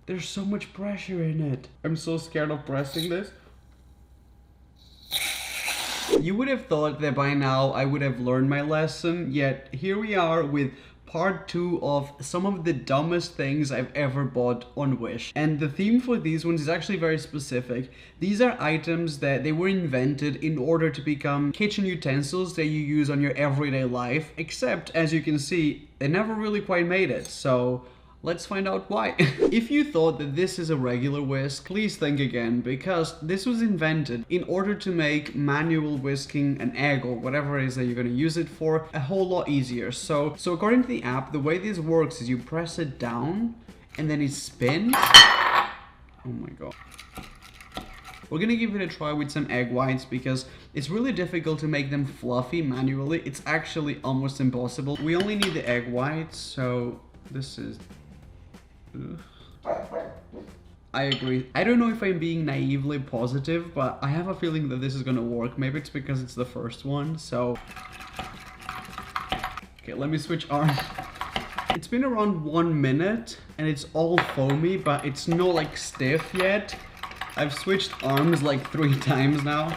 There's so much pressure in it. I'm so scared of pressing this. You would have thought that by now I would have learned my lesson, yet here we are with part 2 of some of the dumbest things I've ever bought on Wish. And the theme for these ones is actually very specific. These are items that they were invented in order to become kitchen utensils that you use on your everyday life, except as you can see, they never really quite made it. So let's find out why. If you thought that this is a regular whisk, please think again, because this was invented in order to make manual whisking an egg or whatever it is that you're going to use it for a whole lot easier. So according to the app, the way this works is you press it down and then it spins. Oh my god. We're gonna give it a try with some egg whites because it's really difficult to make them fluffy manually. It's actually almost impossible. We only need the egg whites, so this is... I agree. I don't know if I'm being naively positive, but I have a feeling that this is gonna work. Maybe it's because it's the first one, so... Okay, let me switch arms. It's been around 1 minute, and it's all foamy, but it's not like stiff yet. I've switched arms like 3 times now.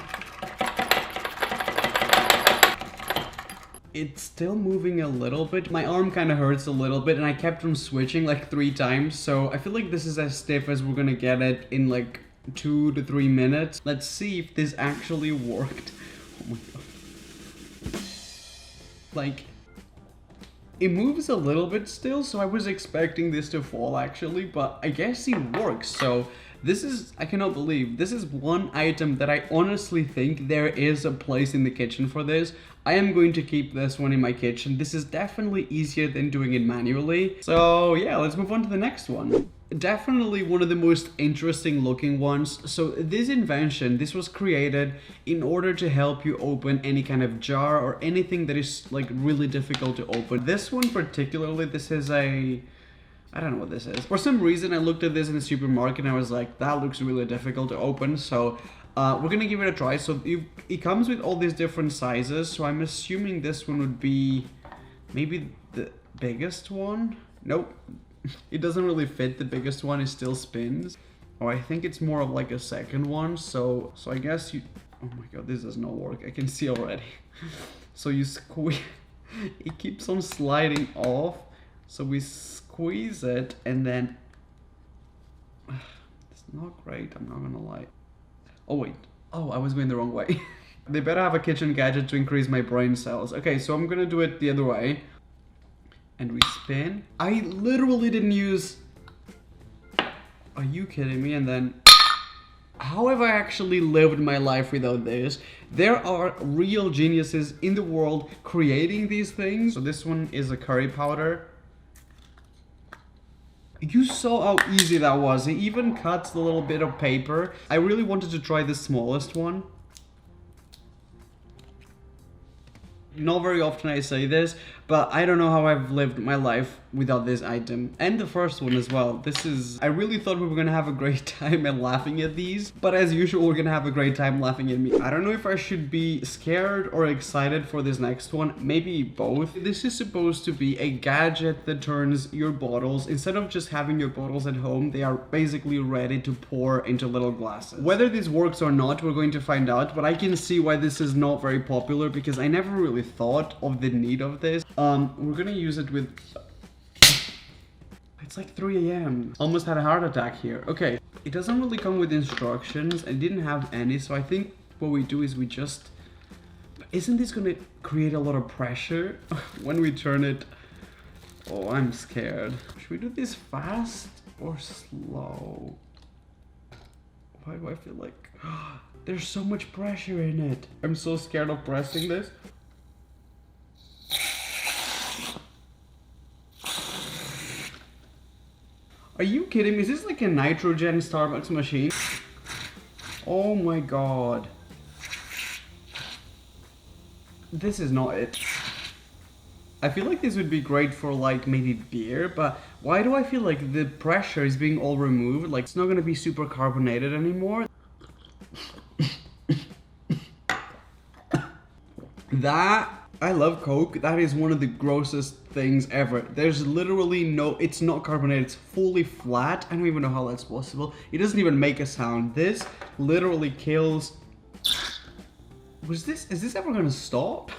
It's still moving a little bit. My arm kind of hurts a little bit and I kept on switching like 3 times. So I feel like this is as stiff as we're gonna get it in like 2 to 3 minutes. Let's see if this actually worked. Oh my god. Like, it moves a little bit still, so I was expecting this to fall actually, but I guess it works. So this is, I cannot believe, this is one item that I honestly think there is a place in the kitchen for this. I am going to keep this one in my kitchen. This is definitely easier than doing it manually. So yeah, let's move on to the next one. Definitely one of the most interesting looking ones. So this invention, this was created in order to help you open any kind of jar or anything that is like really difficult to open. This one particularly, this is a... I don't know what this is. For some reason, I looked at this in the supermarket and I was like, that looks really difficult to open. So we're gonna give it a try. So it comes with all these different sizes. So I'm assuming this one would be maybe the biggest one. Nope, it doesn't really fit. The biggest one, it still spins. Oh, I think it's more of like a second one. So I guess you, oh my god, this does not work. I can see already. So you squeeze, it keeps on sliding off. So we squeeze it and then it's not great, I'm not gonna lie. Oh wait, oh, I was going the wrong way. They better have a kitchen gadget to increase my brain cells. Okay, so I'm gonna do it the other way and we spin. I literally didn't use, are you kidding me? And then how have I actually lived my life without this? There are real geniuses in the world creating these things. So this one is a curry powder. You saw how easy that was. It even cuts the little bit of paper. I really wanted to try the smallest one. Not very often I say this, but I don't know how I've lived my life without this item. And the first one as well. This is... I really thought we were gonna have a great time and laughing at these, but as usual, we're gonna have a great time laughing at me. I don't know if I should be scared or excited for this next one. Maybe both. This is supposed to be a gadget that turns your bottles, instead of just having your bottles at home, they are basically ready to pour into little glasses. Whether this works or not, we're going to find out, but I can see why this is not very popular because I never really thought of the need of this. We're gonna use it with... It's like 3 AM. Almost had a heart attack here. Okay, it doesn't really come with instructions. I didn't have any, so I think what we do is we just... Isn't this gonna create a lot of pressure when we turn it? Oh, I'm scared. Should we do this fast or slow? Why do I feel like... There's so much pressure in it. I'm so scared of pressing this. Are you kidding me? Is this like a nitrogen Starbucks machine? Oh my god. This is not it. I feel like this would be great for like maybe beer, but why do I feel like the pressure is being all removed? Like it's not gonna be super carbonated anymore. That, I love Coke. That is one of the grossest things ever. There's literally no, it's not carbonated, it's fully flat. I don't even know how that's possible. It doesn't even make a sound. This literally kills. Is this ever gonna stop?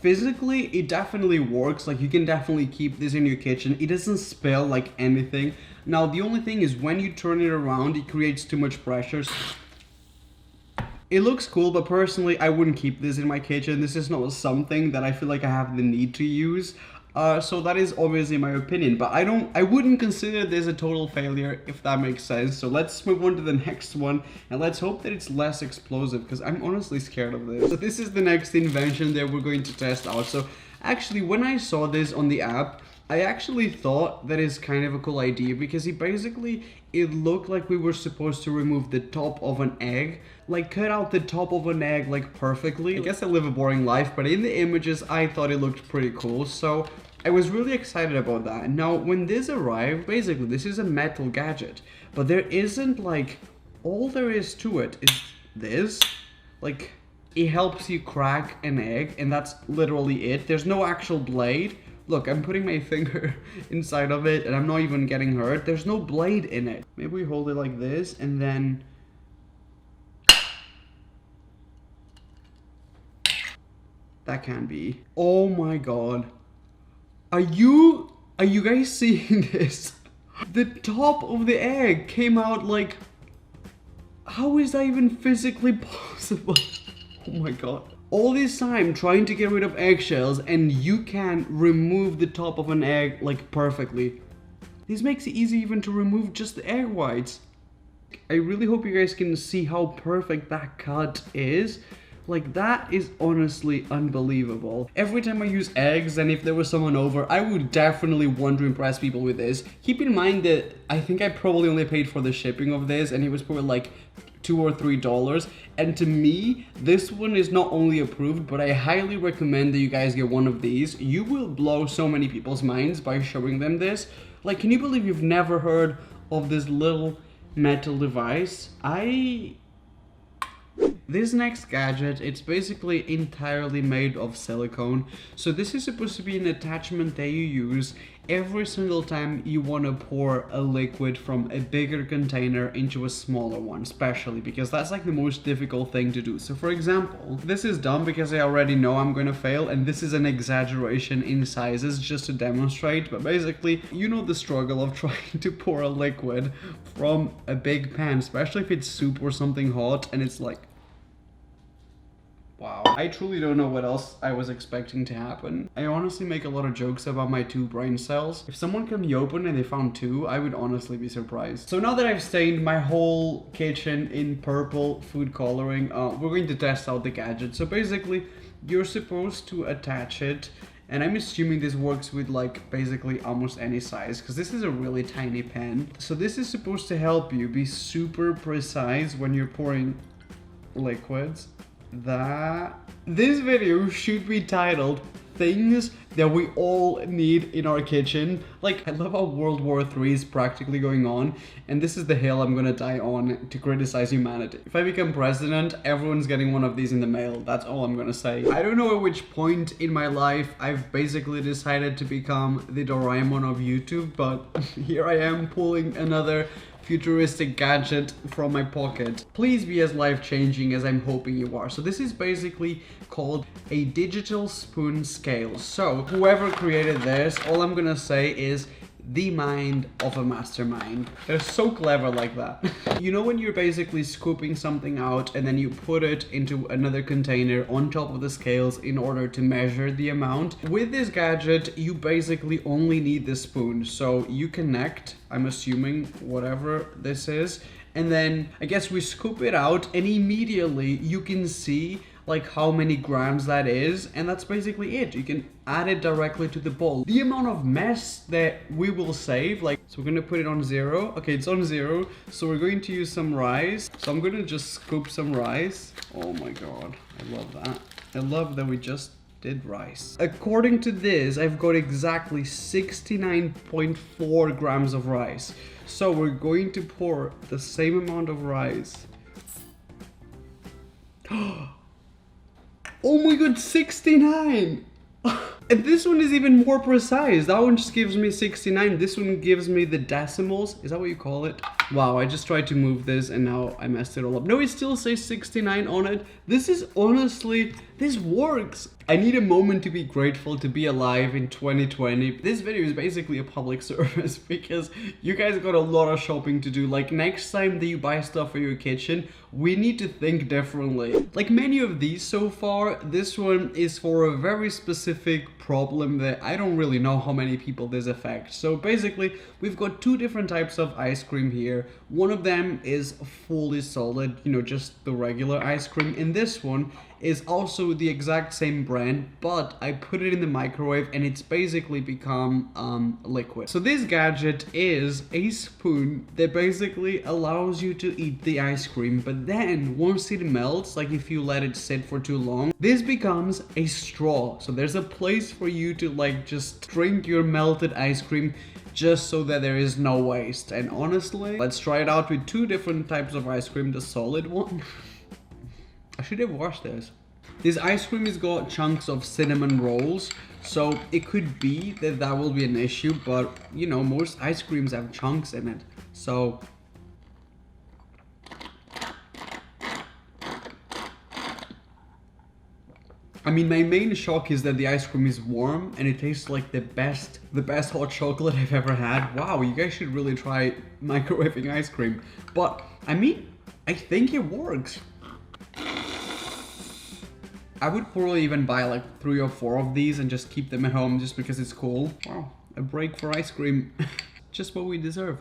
Physically, it definitely works. Like, you can definitely keep this in your kitchen. It doesn't spill like anything. Now, the only thing is when you turn it around, it creates too much pressure. It looks cool, but personally, I wouldn't keep this in my kitchen. This is not something that I feel like I have the need to use. So that is obviously my opinion, but I wouldn't consider this a total failure, if that makes sense. So let's move on to the next one, and let's hope that it's less explosive, because I'm honestly scared of this. So this is the next invention that we're going to test out. So actually, when I saw this on the app, I actually thought that is kind of a cool idea, because it looked like we were supposed to remove the top of an egg, like cut out the top of an egg like perfectly. I guess I live a boring life, but in the images I thought it looked pretty cool, so I was really excited about that. Now when this arrived, basically this is a metal gadget, but there isn't like, all there is to it is this, like it helps you crack an egg, and that's literally it. There's no actual blade. Look, I'm putting my finger inside of it and I'm not even getting hurt. There's no blade in it. Maybe we hold it like this and then... That can be. Oh my god. Are you guys seeing this? The top of the egg came out like... How is that even physically possible? Oh my god. All this time trying to get rid of eggshells, and you can remove the top of an egg like perfectly. This makes it easy even to remove just the egg whites. I really hope you guys can see how perfect that cut is. Like, that is honestly unbelievable. Every time I use eggs, and if there was someone over, I would definitely want to impress people with this. Keep in mind that I think I probably only paid for the shipping of this, and it was probably like $2 or $3. And to me, this one is not only approved, but I highly recommend that you guys get one of these. You will blow so many people's minds by showing them this. Like, can you believe you've never heard of this little metal device? This next gadget, it's basically entirely made of silicone. So this is supposed to be an attachment that you use every single time you want to pour a liquid from a bigger container into a smaller one, especially because that's like the most difficult thing to do. So for example, this is dumb because I already know I'm going to fail, and this is an exaggeration in sizes just to demonstrate, but basically, you know the struggle of trying to pour a liquid from a big pan, especially if it's soup or something hot, and it's like, wow. I truly don't know what else I was expecting to happen. I honestly make a lot of jokes about my 2 brain cells. If someone cut me open and they found 2, I would honestly be surprised. So now that I've stained my whole kitchen in purple food coloring, we're going to test out the gadget. So basically, you're supposed to attach it, and I'm assuming this works with like basically almost any size, because this is a really tiny pen. So this is supposed to help you be super precise when you're pouring liquids. This video should be titled Things That We All Need in Our Kitchen. Like, I love how World War III is practically going on, and this is the hill I'm gonna die on to criticize humanity. If I become president, everyone's getting one of these in the mail. That's all I'm gonna say. I don't know at which point in my life I've basically decided to become the Doraemon of YouTube, but here I am pulling another futuristic gadget from my pocket. Please be as life-changing as I'm hoping you are. So this is basically called a digital spoon scale. So whoever created this, all I'm gonna say is the mind of a mastermind. They're so clever like that. You know when you're basically scooping something out and then you put it into another container on top of the scales in order to measure the amount? With this gadget, you basically only need the spoon. So you connect, I'm assuming, whatever this is, and then I guess we scoop it out, and immediately you can see like how many grams that is, and that's basically it. You can add it directly to the bowl. The amount of mess that we will save, like, so we're gonna put it on 0. Okay, it's on 0, so we're going to use some rice. So I'm gonna just scoop some rice. Oh my god, I love that. I love that we just did rice. According to this, I've got exactly 69.4 grams of rice. So we're going to pour the same amount of rice. Oh my god, 69! And this one is even more precise. That one just gives me 69. This one gives me the decimals. Is that what you call it? Wow, I just tried to move this and now I messed it all up. No, it still says 69 on it. This is honestly, this works. I need a moment to be grateful to be alive in 2020. This video is basically a public service because you guys got a lot of shopping to do. Like next time that you buy stuff for your kitchen, we need to think differently. Like many of these so far, this one is for a very specific problem that I don't really know how many people this affects. So basically, we've got two different types of ice cream here. One of them is fully solid, you know, just the regular ice cream. And this one is also the exact same brand, but I put it in the microwave and it's basically become liquid. So this gadget is a spoon that basically allows you to eat the ice cream, but then once it melts, like if you let it sit for too long, this becomes a straw. So there's a place for you to like just drink your melted ice cream just so that there is no waste. And honestly, let's try it out with two different types of ice cream. The solid one. I should have washed this. This ice cream has got chunks of cinnamon rolls, so it could be that that will be an issue, but you know, most ice creams have chunks in it. So I mean, my main shock is that the ice cream is warm and it tastes like the best hot chocolate I've ever had. Wow, you guys should really try microwaving ice cream. But I mean, I think it works. I would probably even buy like 3 or 4 of these and just keep them at home just because it's cool. Wow, a break for ice cream. Just what we deserve.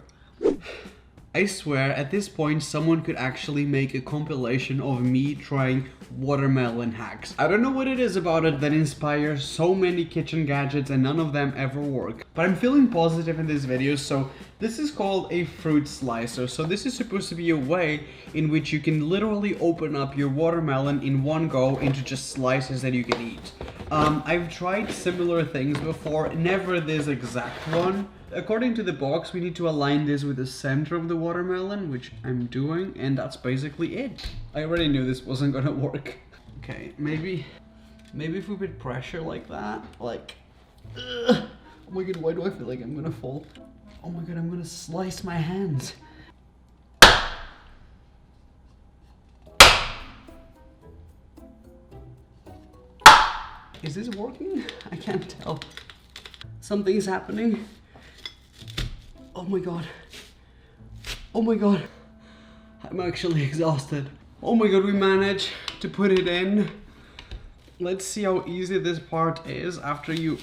I swear, at this point, someone could actually make a compilation of me trying watermelon hacks. I don't know what it is about it that inspires so many kitchen gadgets and none of them ever work. But I'm feeling positive in this video, so this is called a fruit slicer. So this is supposed to be a way in which you can literally open up your watermelon in one go into just slices that you can eat. I've tried similar things before, never this exact one. According to the box, we need to align this with the center of the watermelon, which I'm doing, and that's basically it. I already knew this wasn't gonna work. Okay, maybe if we put pressure like that, like, ugh. Oh my god, why do I feel like I'm gonna fall? Oh my god, I'm gonna slice my hands. Is this working? I can't tell. Something's happening. Oh my god. Oh my god. I'm actually exhausted. Oh my god, we managed to put it in. Let's see how easy this part is after you...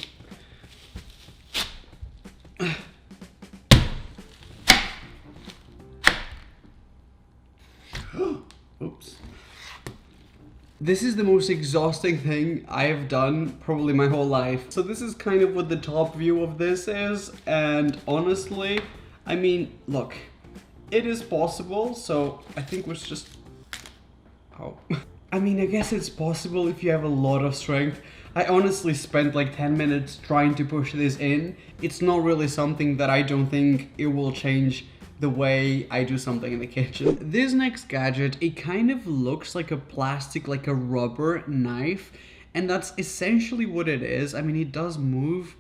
Oops. This is the most exhausting thing I have done probably my whole life. So this is kind of what the top view of this is, and honestly, I mean, look, it is possible, so I think we're just... Oh. I mean, I guess it's possible if you have a lot of strength. I honestly spent like 10 minutes trying to push this in. It's not really something that I don't think it will change the way I do something in the kitchen. This next gadget, it kind of looks like a plastic, like a rubber knife, and that's essentially what it is. I mean, it does move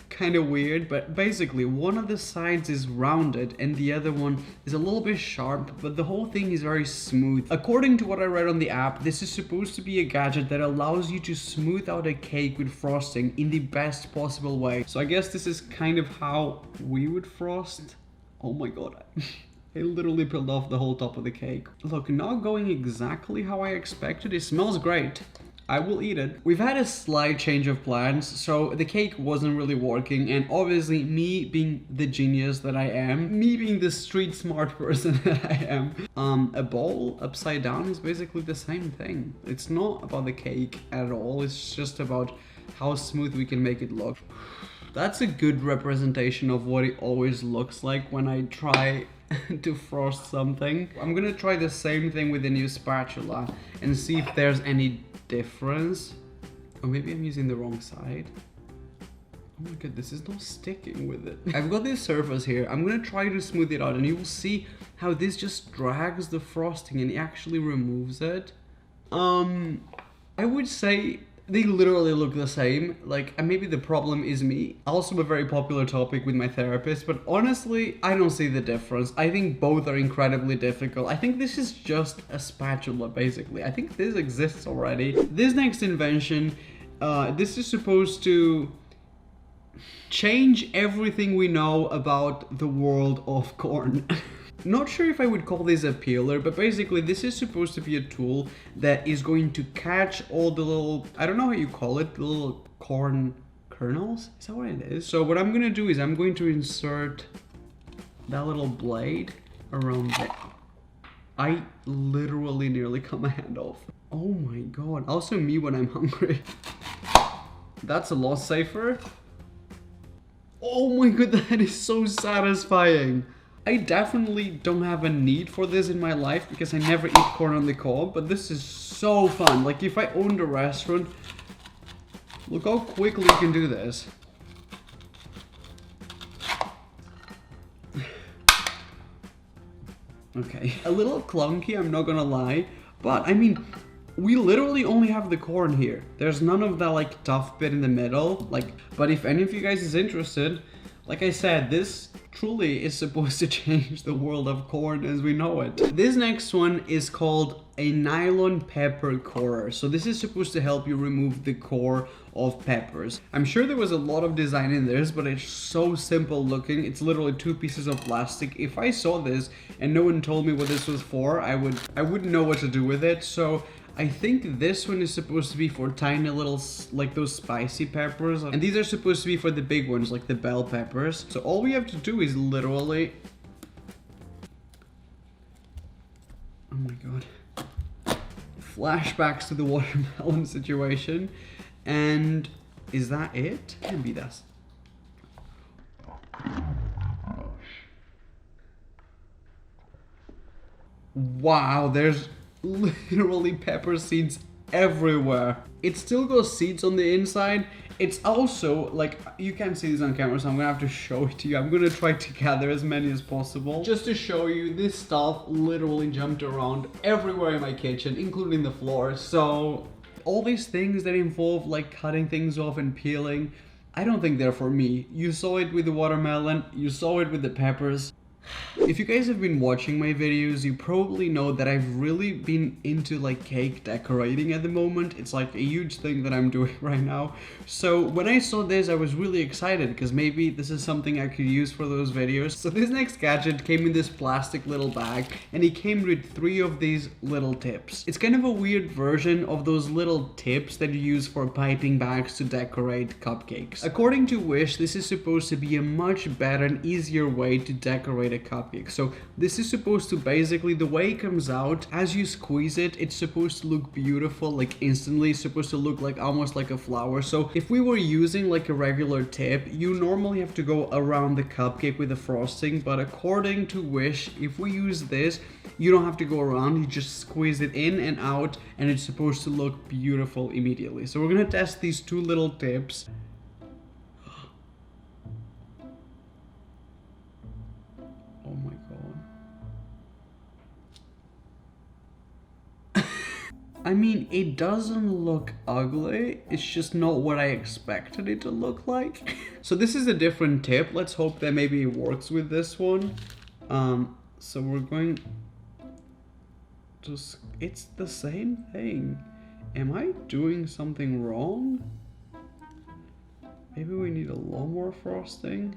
kind of weird, but basically one of the sides is rounded and the other one is a little bit sharp, but the whole thing is very smooth. According to what I read on the app, this is supposed to be a gadget that allows you to smooth out a cake with frosting in the best possible way. So I guess this is kind of how we would frost. Oh my god, I literally peeled off the whole top of the cake. Look, not going exactly how I expected. It smells great. I will eat it. We've had a slight change of plans, so the cake wasn't really working, and obviously me being the genius that I am, me being the street smart person that I am, a bowl upside down is basically the same thing. It's not about the cake at all, it's just about how smooth we can make it look. That's a good representation of what it always looks like when I try to frost something. I'm gonna try the same thing with the new spatula and see if there's any difference. Or maybe I'm using the wrong side. Oh my god, this is not sticking with it. I've got this surface here. I'm gonna try to smooth it out and you will see how this just drags the frosting and it actually removes it. I would say They literally look the same. Like, and maybe the problem is me. Also a very popular topic with my therapist, but honestly, I don't see the difference. I think both are incredibly difficult. I think this is just a spatula, basically. I think this exists already. This next invention, this is supposed to change everything we know about the world of corn. Not sure if I would call this a peeler, but basically this is supposed to be a tool that is going to catch all the little, I don't know how you call it, the little corn kernels? Is that what it is? So what I'm gonna do is I'm going to insert that little blade around there. I literally nearly cut my hand off. Oh my god. Also me when I'm hungry. That's a lot safer. Oh my god, that is so satisfying. I definitely don't have a need for this in my life because I never eat corn on the cob, but this is so fun. Like if I owned a restaurant, look how quickly you can do this. Okay, a little clunky, I'm not gonna lie, but I mean, we literally only have the corn here. There's none of that like tough bit in the middle, like, but if any of you guys is interested, like I said, this truly is supposed to change the world of corn as we know it. This next one is called a nylon pepper corer. So this is supposed to help you remove the core of peppers. I'm sure there was a lot of design in this, but it's so simple looking. It's literally 2 pieces of plastic. If I saw this and no one told me what this was for, I wouldn't know what to do with it. So I think this one is supposed to be for tiny little, like those spicy peppers. And these are supposed to be for the big ones, like the bell peppers. So all we have to do is literally... Oh my god. Flashbacks to the watermelon situation. And is that it? Can't be that. Wow, there's literally pepper seeds everywhere. It still goes seeds on the inside. It's also like, you can't see this on camera, so I'm gonna have to show it to you. I'm gonna try to gather as many as possible just to show you. This stuff literally jumped around everywhere in my kitchen, including the floor. So all these things that involve like cutting things off and peeling, I don't think they're for me. You saw it with the watermelon, you saw it with the peppers. If you guys have been watching my videos, you probably know that I've really been into like cake decorating at the moment. It's like a huge thing that I'm doing right now. So when I saw this, I was really excited because maybe this is something I could use for those videos. So this next gadget came in this plastic little bag and it came with 3 of these little tips. It's kind of a weird version of those little tips that you use for piping bags to decorate cupcakes. According to Wish, this is supposed to be a much better and easier way to decorate a cupcake. So this is supposed to basically, the way it comes out, as you squeeze it, it's supposed to look beautiful, like instantly. It's supposed to look like almost like a flower. So if we were using like a regular tip, you normally have to go around the cupcake with the frosting, but according to Wish, if we use this, you don't have to go around, you just squeeze it in and out, and it's supposed to look beautiful immediately. So we're gonna test these 2 little tips. Oh my god. I mean, it doesn't look ugly, it's just not what I expected it to look like. So this is a different tip. Let's hope that maybe it works with this one. So we're going to... It's the same thing. Am I doing something wrong? Maybe we need a lot more frosting.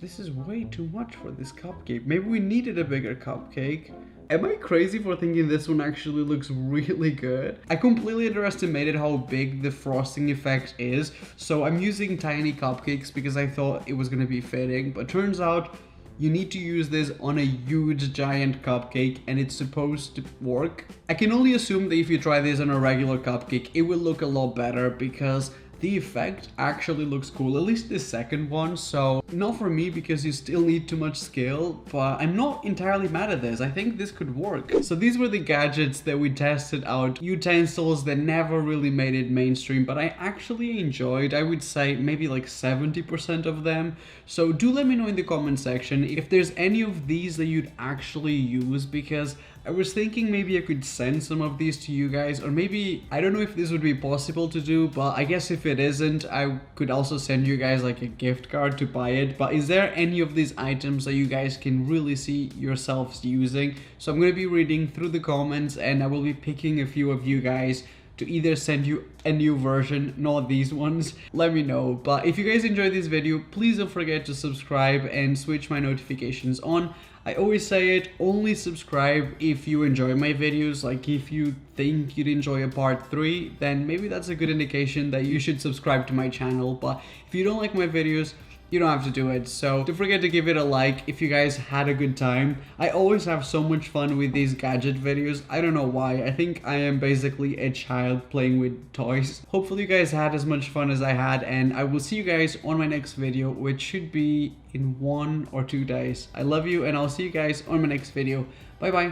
This is way too much for this cupcake. Maybe we needed a bigger cupcake. Am I crazy for thinking this one actually looks really good? I completely underestimated how big the frosting effect is. So I'm using tiny cupcakes because I thought it was gonna be fitting, but turns out you need to use this on a huge giant cupcake and it's supposed to work. I can only assume that if you try this on a regular cupcake, it will look a lot better because the effect actually looks cool, at least the second one. So not for me because you still need too much skill, but I'm not entirely mad at this. I think this could work. So these were the gadgets that we tested out, utensils that never really made it mainstream, but I actually enjoyed, I would say maybe like 70% of them. So do let me know in the comment section if there's any of these that you'd actually use, because I was thinking maybe I could send some of these to you guys, or maybe, I don't know if this would be possible to do, but I guess if it isn't, I could also send you guys like a gift card to buy it. But is there any of these items that you guys can really see yourselves using? So I'm going to be reading through the comments, and I will be picking a few of you guys to either send you a new version, not these ones. Let me know. But if you guys enjoyed this video, please don't forget to subscribe and switch my notifications on. I always say it, only subscribe if you enjoy my videos. Like if you think you'd enjoy a part 3, then maybe that's a good indication that you should subscribe to my channel. But if you don't like my videos, you don't have to do it. So don't forget to give it a like if you guys had a good time. I always have so much fun with these gadget videos. I don't know why. I think I am basically a child playing with toys. Hopefully you guys had as much fun as I had, and I will see you guys on my next video, which should be in 1 or 2 days. I love you, and I'll see you guys on my next video. Bye bye.